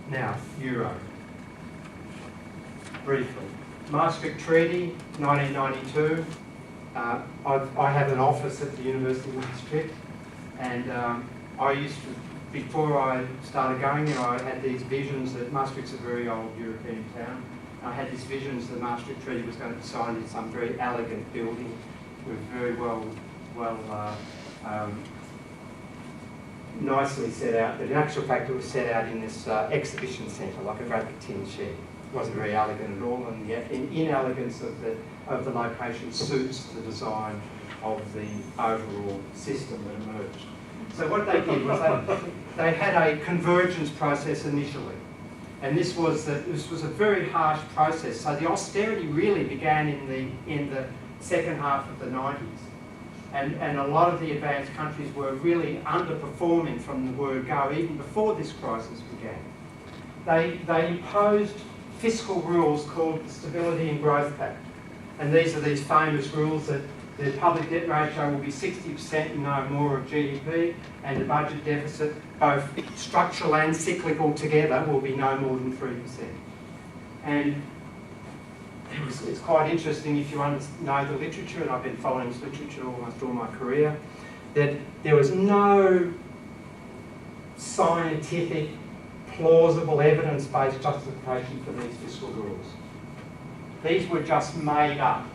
Now, Euro. Briefly. Maastricht Treaty, 1992. I have an office at the University of Maastricht, and I used to, before I started going there, I had these visions that Maastricht's a very old European town. I had these visions that the Maastricht Treaty was going to be signed in some very elegant building with very nicely set out, but in actual fact it was set out in this exhibition centre, like a great tin shed. It wasn't very elegant at all, and the inelegance of the location suits the design of the overall system that emerged. So what they did was they had a convergence process initially, and this was a very harsh process. So the austerity really began in the second half of the 90s. And a lot of the advanced countries were really underperforming from the word go, even before this crisis began. They imposed fiscal rules called the Stability and Growth Pact. And these are these famous rules that the public debt ratio will be 60% and no more of GDP, and the budget deficit, both structural and cyclical together, will be no more than 3%. And it's quite interesting if you know the literature, and I've been following this literature almost all my career, that there was no scientific, plausible, evidence-based justification for these fiscal rules. These were just made up.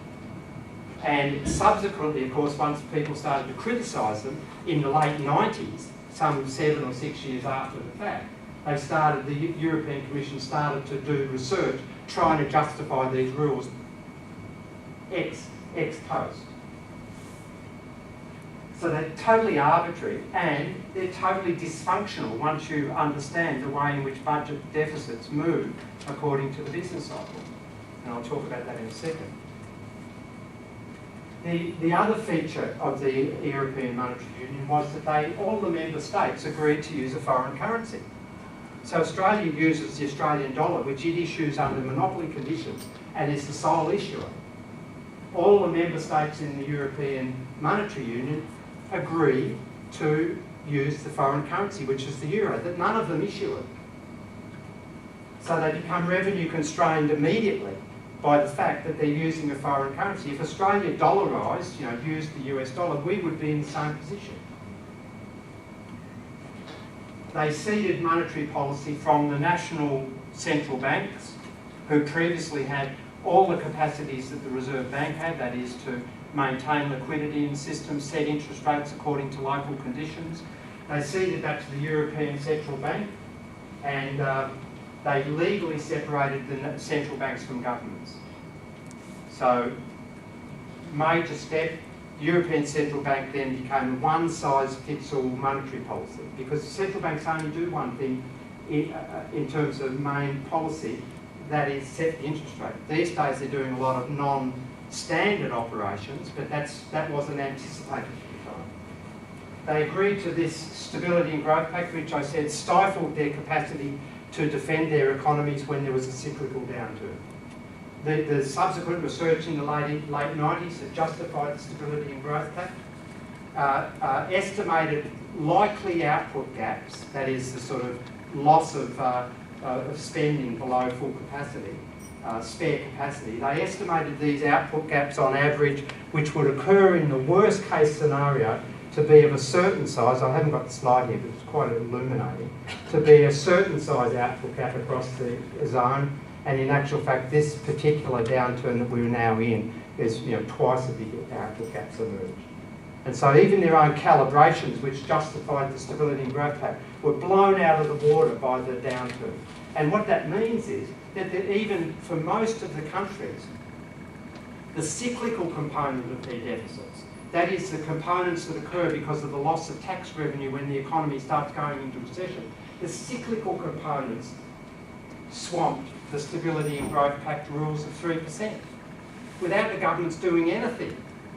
And subsequently, of course, once people started to criticise them in the late 90s, some 7 or 6 years after the fact, the European Commission started to do research trying to justify these rules ex post. So they're totally arbitrary and they're totally dysfunctional once you understand the way in which budget deficits move according to the business cycle. And I'll talk about that in a second. The other feature of the European Monetary Union was that all the member states agreed to use a foreign currency. So Australia uses the Australian dollar, which it issues under monopoly conditions and is the sole issuer. All the member states in the European Monetary Union agree to use the foreign currency, which is the euro, that none of them issue it. So they become revenue constrained immediately by the fact that they're using a foreign currency. If Australia dollarised, used the US dollar, we would be in the same position. They ceded monetary policy from the national central banks, who previously had all the capacities that the Reserve Bank had, that is to maintain liquidity in the system, set interest rates according to local conditions. They ceded that to the European Central Bank, and they legally separated the central banks from governments. So, major step, the European Central Bank then became a one-size-fits-all monetary policy, because central banks only do one thing in terms of main policy, that is set the interest rate. These days they're doing a lot of non-standard operations, but that wasn't anticipated at the time. They agreed to this Stability and Growth Pact, which I said stifled their capacity to defend their economies when there was a cyclical downturn. The subsequent research in the late 90s that justified the Stability and Growth Pact estimated likely output gaps, that is the sort of loss of spending below full capacity, spare capacity. They estimated these output gaps on average, which would occur in the worst case scenario, to be of a certain size. I haven't got the slide here, but it's quite illuminating. To be a certain size output gap across the zone, and in actual fact, this particular downturn that we're now in is, twice as big output gaps emerged. And so even their own calibrations, which justified the Stability and Growth Pact, were blown out of the water by the downturn. And what that means is that even for most of the countries, the cyclical component of their deficits, that is the components that occur because of the loss of tax revenue when the economy starts going into recession, the cyclical components swamped the Stability and Growth Pact rules of 3%, without the governments doing anything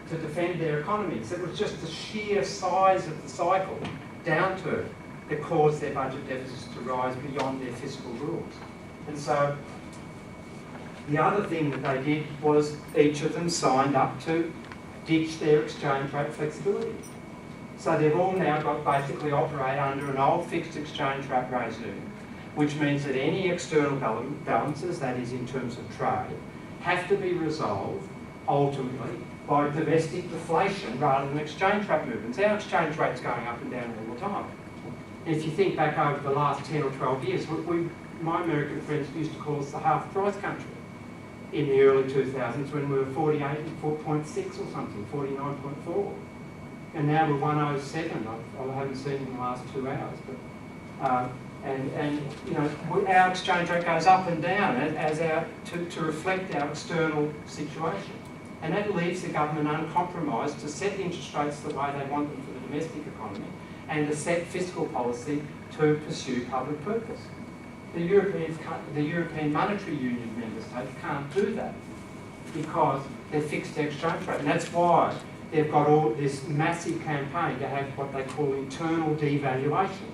to defend their economies. It was just the sheer size of the cycle downturn that caused their budget deficits to rise beyond their fiscal rules. And so the other thing that they did was each of them signed up to ditch their exchange rate flexibility. So they've all now got basically operate under an old fixed exchange rate regime, which means that any external balances, that is in terms of trade, have to be resolved ultimately by domestic deflation rather than exchange rate movements. Our exchange rate's going up and down all the time. If you think back over the last 10 or 12 years, my American friends used to call us the half-price country in the early 2000s when we were 48.6 or something, 49.4. And now we're 107. I haven't seen in the last 2 hours. But, and you know, our exchange rate goes up and down to reflect our external situation. And that leaves the government uncompromised to set interest rates the way they want them for the domestic economy and to set fiscal policy to pursue public purpose. The European Monetary Union member states can't do that because they're fixed their exchange rate. And that's why they've got all this massive campaign to have what they call internal devaluation,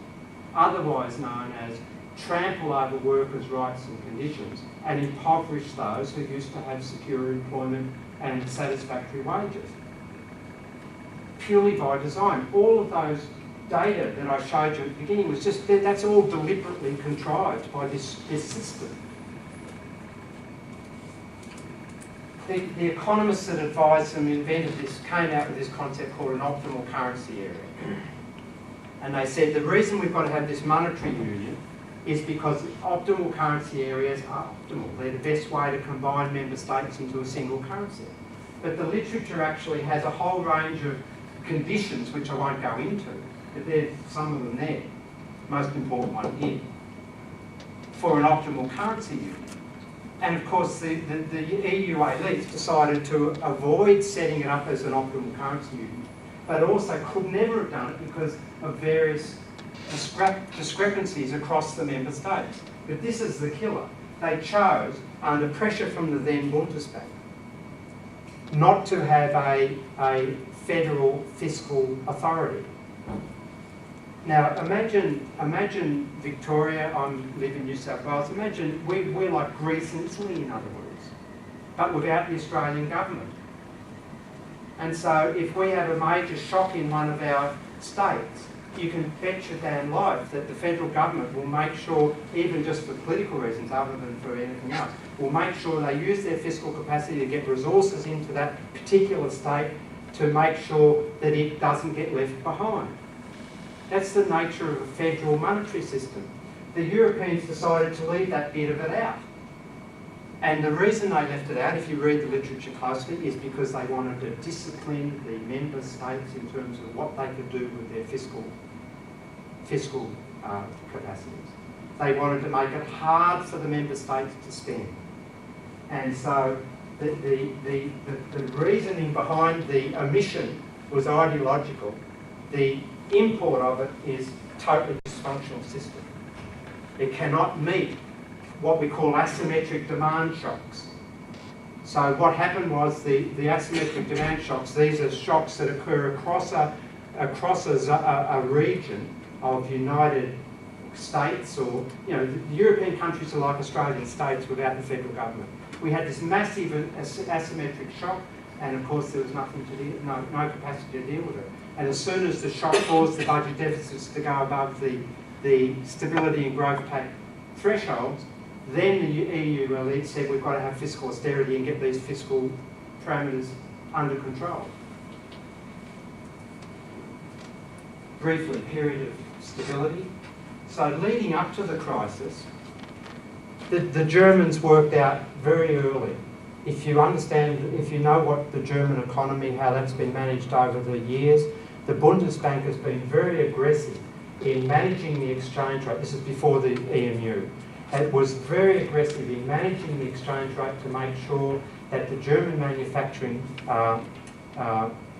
otherwise known as trample over workers' rights and conditions and impoverish those who used to have secure employment and satisfactory wages. Purely by design. All of those data that I showed you at the beginning was just, that's all deliberately contrived by this system. The economists that advised them, invented this, came out with this concept called an optimal currency area. And they said the reason we've got to have this monetary union is because optimal currency areas are optimal. They're the best way to combine member states into a single currency. But the literature actually has a whole range of conditions, which I won't go into, but there's some of them there. Most important one here, for an optimal currency union. And of course, the EU elites decided to avoid setting it up as an optimal currency union, but also could never have done it because of various discrepancies across the member states. But this is the killer. They chose, under pressure from the then Bundesbank, not to have a federal fiscal authority. Now imagine Victoria, I live in New South Wales, imagine we're like Greece and Italy in other words, but without the Australian government. And so if we have a major shock in one of our states, you can bet your damn life that the federal government will make sure, even just for political reasons other than for anything else, will make sure they use their fiscal capacity to get resources into that particular state to make sure that it doesn't get left behind. That's the nature of a federal monetary system. The Europeans decided to leave that bit of it out. And the reason they left it out, if you read the literature closely, is because they wanted to discipline the member states in terms of what they could do with their fiscal capacities. They wanted to make it hard for the member states to spend. And so the reasoning behind the omission was ideological. The import of it is a totally dysfunctional system. It cannot meet what we call asymmetric demand shocks. So what happened was the asymmetric demand shocks, these are shocks that occur across a region of united states, or, you know, the European countries are like Australian states without the federal government. We had this massive asymmetric shock, and of course there was nothing to deal, no capacity to deal with it. And as soon as the shock caused the budget deficits to go above the Stability and Growth Pact thresholds, then the EU elite said we've got to have fiscal austerity and get these fiscal parameters under control. Briefly, period of stability. So leading up to the crisis, the Germans worked out very early. If you understand, if you know what the German economy, how that's been managed over the years, the Bundesbank has been very aggressive in managing the exchange rate. This is before the EMU. It was very aggressive in managing the exchange rate to make sure that the German manufacturing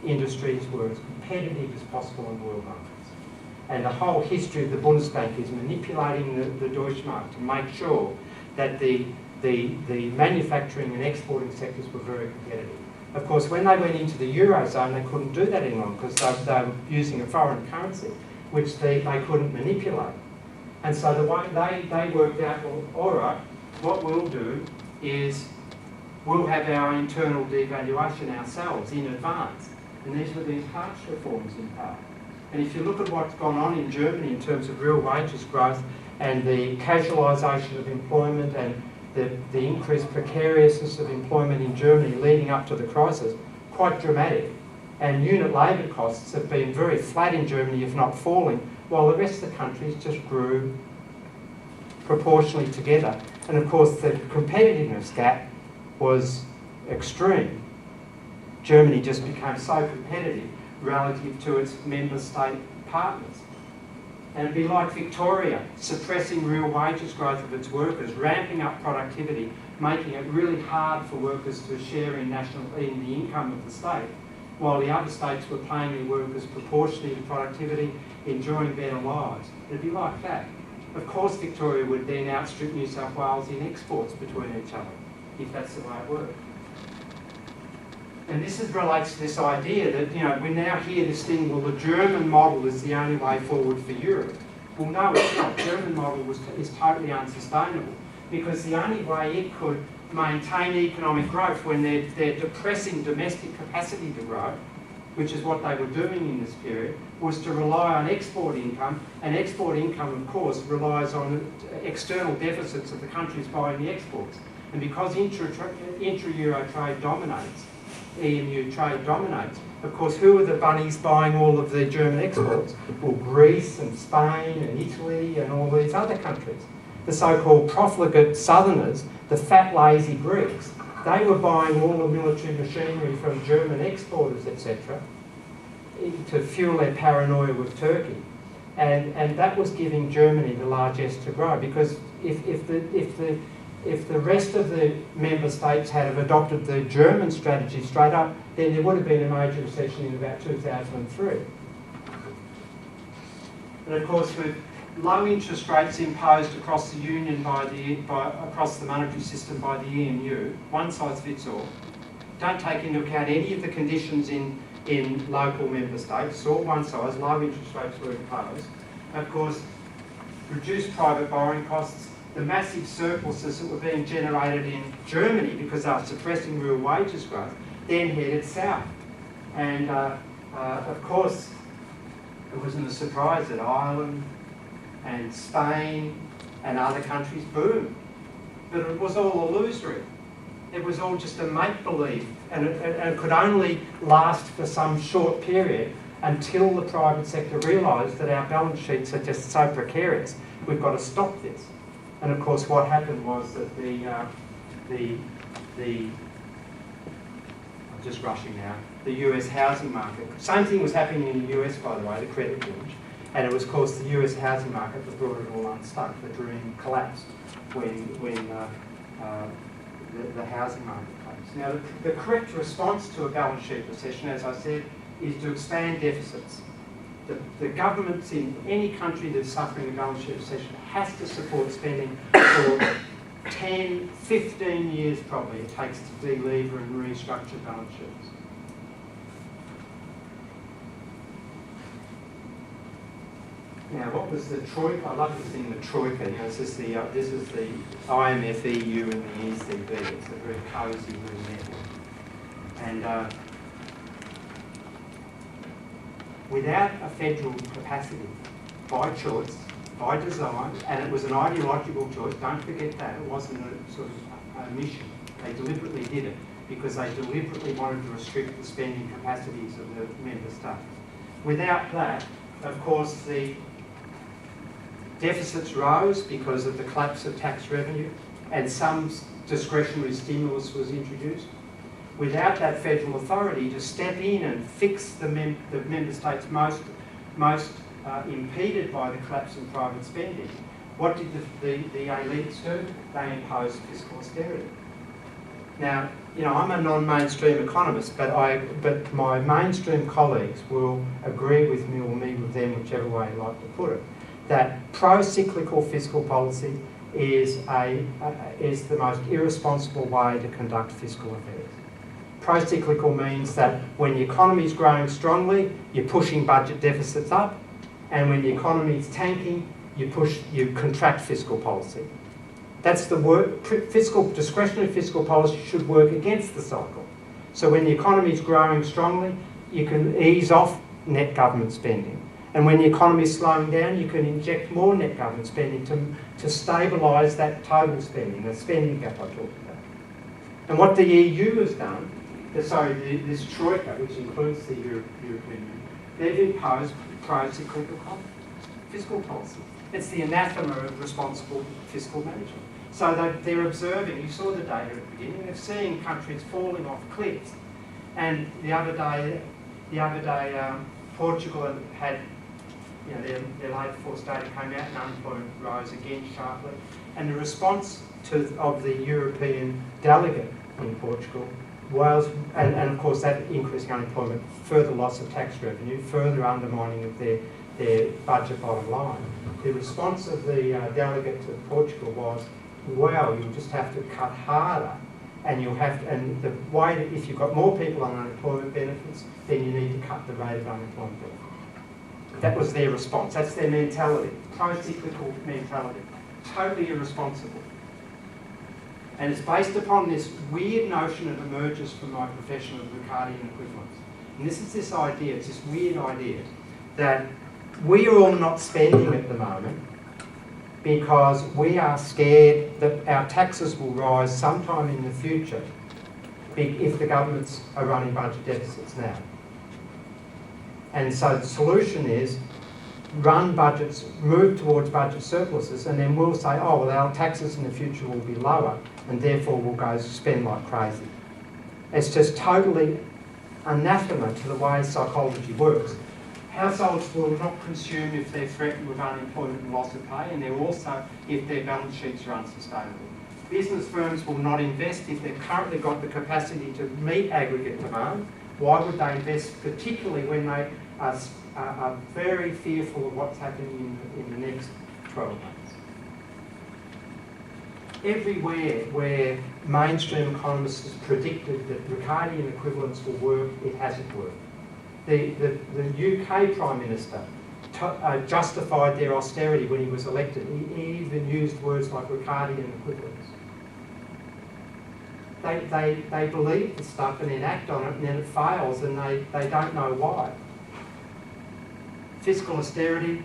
industries were as competitive as possible in world markets. And the whole history of the Bundesbank is manipulating the Deutschmark to make sure that the manufacturing and exporting sectors were very competitive. Of course, when they went into the Eurozone, they couldn't do that any longer because they were using a foreign currency, which they couldn't manipulate. And so the way they worked out, well, all right, what we'll do is we'll have our internal devaluation ourselves in advance. And these were these harsh reforms in part. And if you look at what's gone on in Germany in terms of real wages growth and the casualisation of employment and the increased precariousness of employment in Germany leading up to the crisis, quite dramatic. And unit labour costs have been very flat in Germany, if not falling, while the rest of the countries just grew proportionally together. And of course the competitiveness gap was extreme. Germany just became so competitive relative to its member state partners. And it'd be like Victoria, suppressing real wages growth of its workers, ramping up productivity, making it really hard for workers to share in the income of the state, while the other states were paying their workers proportionally to productivity, enjoying better lives. It'd be like that. Of course Victoria would then outstrip New South Wales in exports between each other, if that's the way it worked. And this relates to this idea that, you know, we now hear this thing, well, the German model is the only way forward for Europe. Well, no, it's not. The German model is totally unsustainable, because the only way it could maintain economic growth when they're depressing domestic capacity to grow, which is what they were doing in this period, was to rely on export income, and export income, of course, relies on external deficits of the countries buying the exports. And because intra-Euro trade dominates, EMU trade dominates, of course, who are the bunnies buying all of the German exports? Well, Greece and Spain and Italy and all these other countries. The so-called profligate southerners, the fat, lazy Greeks, they were buying all the military machinery from German exporters, etc., to fuel their paranoia with Turkey. And that was giving Germany the largesse to grow, because if the rest of the member states had adopted the German strategy straight up, then there would have been a major recession in about 2003. And of course, with low interest rates imposed across the Union across the monetary system by the EMU, one size fits all, don't take into account any of the conditions in local member states, it's all one size, low interest rates were imposed. Of course, reduced private borrowing costs, the massive surpluses that were being generated in Germany because they were suppressing real wages growth, then headed south. And of course, it wasn't a surprise that Ireland and Spain and other countries boomed. But it was all illusory. It was all just a make-believe, and it could only last for some short period until the private sector realised that our balance sheets are just so precarious, we've got to stop this. And of course what happened was that I'm just rushing now, the US housing market. Same thing was happening in the US, by the way, the credit crunch. And it was, of course, the US housing market that brought it all unstuck. The dream collapsed when the housing market collapsed. Now, the correct response to a balance sheet recession, as I said, is to expand deficits. The governments in any country that's suffering a balance sheet recession has to support spending for 10, 15 years probably it takes to delever and restructure balance sheets. Now, what was the Troika? I love this thing, the Troika. You know, this is the IMF, EU, and the ECB. It's a very cosy little network. And without a federal capacity, by choice, by design, and it was an ideological choice, don't forget that, it wasn't a sort of a mission. They deliberately did it because they deliberately wanted to restrict the spending capacities of the member states. Without that, of course, the deficits rose because of the collapse of tax revenue, and some discretionary stimulus was introduced. Without that federal authority to step in and fix the member states most impeded by the collapse in private spending, what did the elites do? They imposed fiscal austerity. Now, you know, I'm a non-mainstream economist, but my mainstream colleagues will agree with me or me with them, whichever way you like to put it, that pro-cyclical fiscal policy is the most irresponsible way to conduct fiscal affairs. Pro-cyclical means that when the economy is growing strongly, you're pushing budget deficits up, and when the economy is tanking, you contract fiscal policy. That's the work. Discretionary fiscal policy should work against the cycle. So when the economy is growing strongly, you can ease off net government spending. And when the economy is slowing down, you can inject more net government spending to stabilise that total spending, the spending gap I talked about. And what the EU has done, this Troika, which includes the European Union, they've imposed pro-cyclical fiscal policy. It's the anathema of responsible fiscal management. So they're observing, you saw the data at the beginning, they're seeing countries falling off cliffs. And the other day, Portugal had, their labour force data came out and unemployment rose again sharply. And the response of the European delegate in Portugal was, and of course that increasing unemployment, further loss of tax revenue, further undermining of their budget bottom line. The response of the delegate to Portugal was, well, you'll just have to cut harder, and and the way that if you've got more people on unemployment benefits, then you need to cut the rate of unemployment benefit. That was their response. That's their mentality, pro-cyclical mentality, totally irresponsible. And it's based upon this weird notion that emerges from my profession of Ricardian equivalence. And this is this idea, it's this weird idea that we are all not spending at the moment because we are scared that our taxes will rise sometime in the future if the governments are running budget deficits now. And so the solution is run budgets, move towards budget surpluses, and then we'll say, oh, well, our taxes in the future will be lower, and therefore we'll go spend like crazy. It's just totally anathema to the way psychology works. Households will not consume if they're threatened with unemployment and loss of pay, and they're also if their balance sheets are unsustainable. Business firms will not invest if they've currently got the capacity to meet aggregate demand. Why would they invest, particularly when they are very fearful of what's happening in the next 12 months? Everywhere where mainstream economists have predicted that Ricardian equivalence will work, it hasn't worked. The UK Prime Minister justified their austerity when he was elected. He even used words like Ricardian equivalence. They believe the stuff and then act on it, and then it fails, and they don't know why. Fiscal austerity,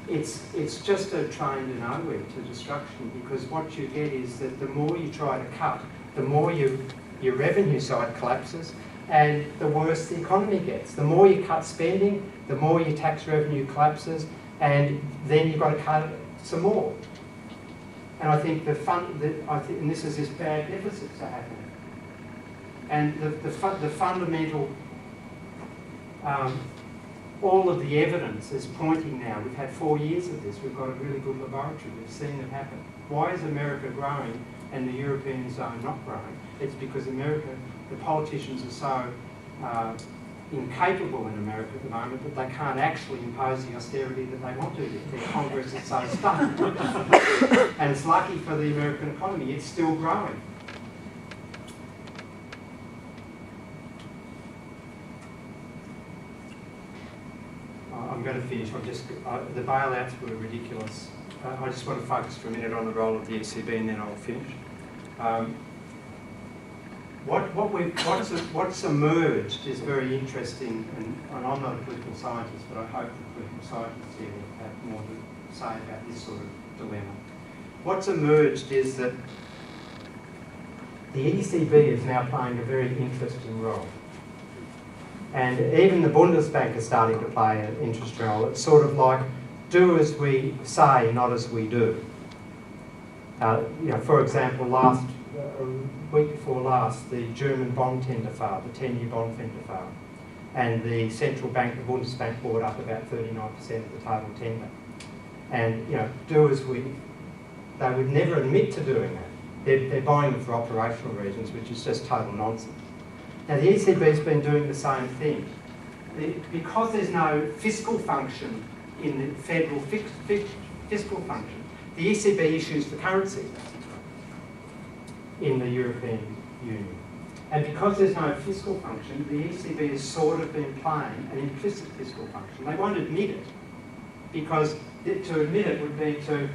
it's just a train to nowhere, to destruction, because what you get is that the more you try to cut, the more your revenue side collapses, and the worse the economy gets. The more you cut spending, the more your tax revenue collapses, and then you've got to cut some more. And I think and this is bad deficits are happening. And the fundamental, all of the evidence is pointing now. We've had 4 years of this. We've got a really good laboratory. We've seen it happen. Why is America growing and the European zone not growing? It's because America, the politicians are so incapable in America at the moment that they can't actually impose the austerity that they want to. Their Congress is so stuck. And it's lucky for the American economy, it's still growing. I'm going to finish. The bailouts were ridiculous. I just want to focus for a minute on the role of the ECB and then I'll finish. What's emerged is very interesting, and I'm not a political scientist, but I hope the political scientists here will have more to say about this sort of dilemma. What's emerged is that the ECB is now playing a very interesting role. And even the Bundesbank is starting to play an interesting role. It's sort of like, do as we say, not as we do. For example, week before last, the German bond tender failed, the 10-year bond tender failed. And the central bank, the Bundesbank, bought up about 39% of the total tender. And, do as they would never admit to doing that. They're buying them for operational reasons, which is just total nonsense. Now, the ECB's been doing the same thing. Because there's no fiscal function in the federal fiscal function, the ECB issues the currency in the European Union. And because there's no fiscal function, the ECB has sort of been playing an implicit fiscal function. They won't admit it, because to admit it would be to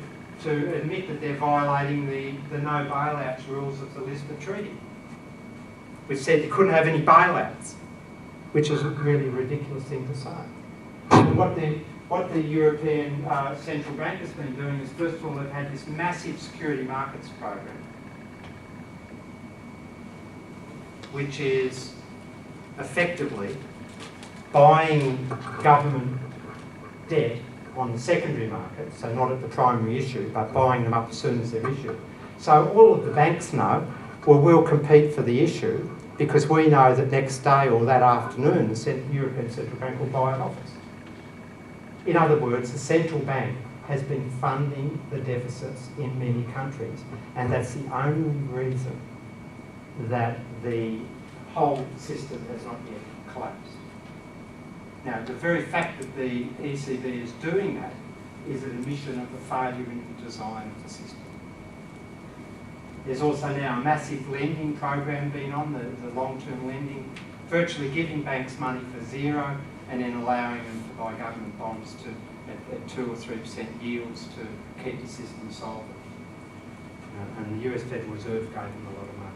admit that they're violating the no bailouts rules of the Lisbon Treaty, which said you couldn't have any bailouts, which is a really ridiculous thing to say. And what the European Central Bank has been doing is, first of all, they've had this massive security markets program, which is effectively buying government debt on the secondary market, so not at the primary issue, but buying them up as soon as they're issued. So all of the banks know, well, we'll compete for the issue because we know that next day or that afternoon the European Central Bank will buy it off us. In other words, the central bank has been funding the deficits in many countries, and that's the only reason that the whole system has not yet collapsed. Now, the very fact that the ECB is doing that is an admission of the failure in the design of the system. There's also now a massive lending program being on, the long-term lending, virtually giving banks money for zero and then allowing them to buy government bonds at 2 or 3% yields to keep the system solvent. And the US Federal Reserve gave them a lot of money.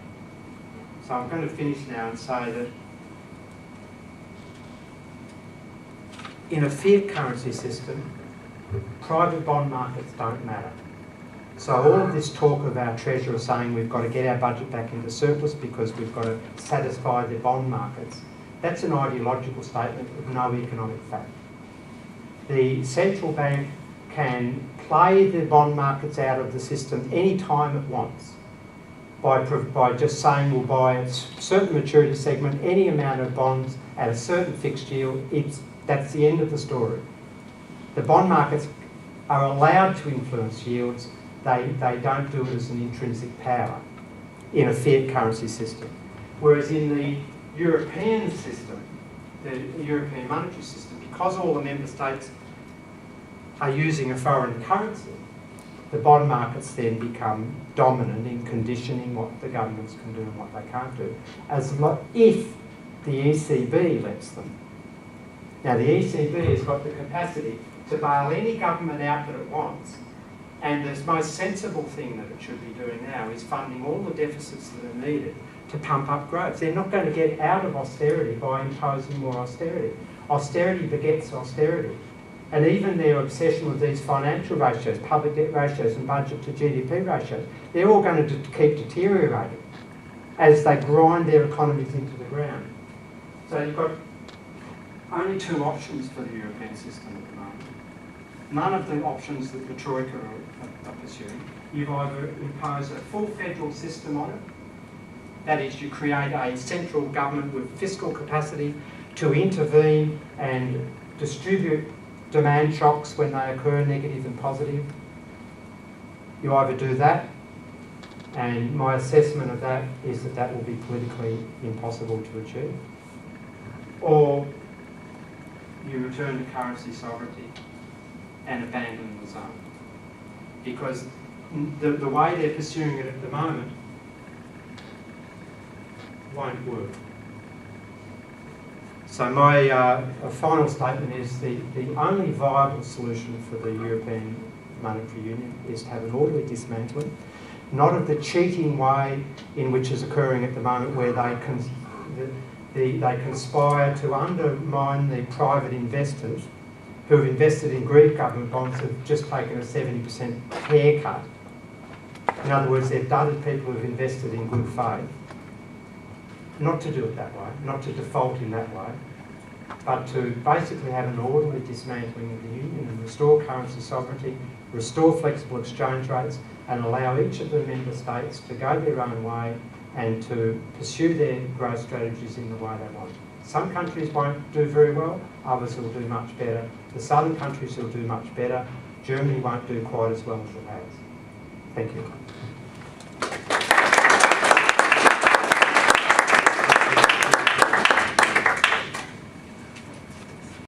So I'm going to finish now and say that in a fiat currency system, private bond markets don't matter. So all of this talk of our Treasurer saying we've got to get our budget back into surplus because we've got to satisfy the bond markets, that's an ideological statement with no economic fact. The central bank can play the bond markets out of the system any time it wants by just saying we'll buy a certain maturity segment, any amount of bonds at a certain fixed yield. That's the end of the story. The bond markets are allowed to influence yields. They don't do it as an intrinsic power in a fiat currency system. Whereas in the European system, the European monetary system, because all the member states are using a foreign currency, the bond markets then become dominant in conditioning what the governments can do and what they can't do, if the ECB lets them. Now, the ECB has got the capacity to bail any government out that it wants, and the most sensible thing that it should be doing now is funding all the deficits that are needed to pump up growth. They're not going to get out of austerity by imposing more austerity. Austerity begets austerity. And even their obsession with these financial ratios, public debt ratios and budget to GDP ratios, they're all going to keep deteriorating as they grind their economies into the ground. So you've got only two options for the European system at the moment. None of the options that the Troika are pursuing. You've either impose a full federal system on it, that is, you create a central government with fiscal capacity to intervene and distribute demand shocks when they occur, negative and positive. You either do that, and my assessment of that is that that will be politically impossible to achieve, or you return to currency sovereignty and abandon the zone. Because the way they're pursuing it at the moment won't work. So my final statement is the only viable solution for the European Monetary Union is to have an orderly dismantling, not of the cheating way in which is occurring at the moment, where they conspire to undermine the private investors who have invested in Greek government bonds, have just taken a 70% haircut. In other words, they've dudded people who've invested in good faith. Not to do it that way, not to default in that way, but to basically have an orderly dismantling of the union and restore currency sovereignty, restore flexible exchange rates, and allow each of the member states to go their own way and to pursue their growth strategies in the way they want. Some countries won't do very well, others will do much better. The southern countries will do much better. Germany won't do quite as well as it has. Thank you.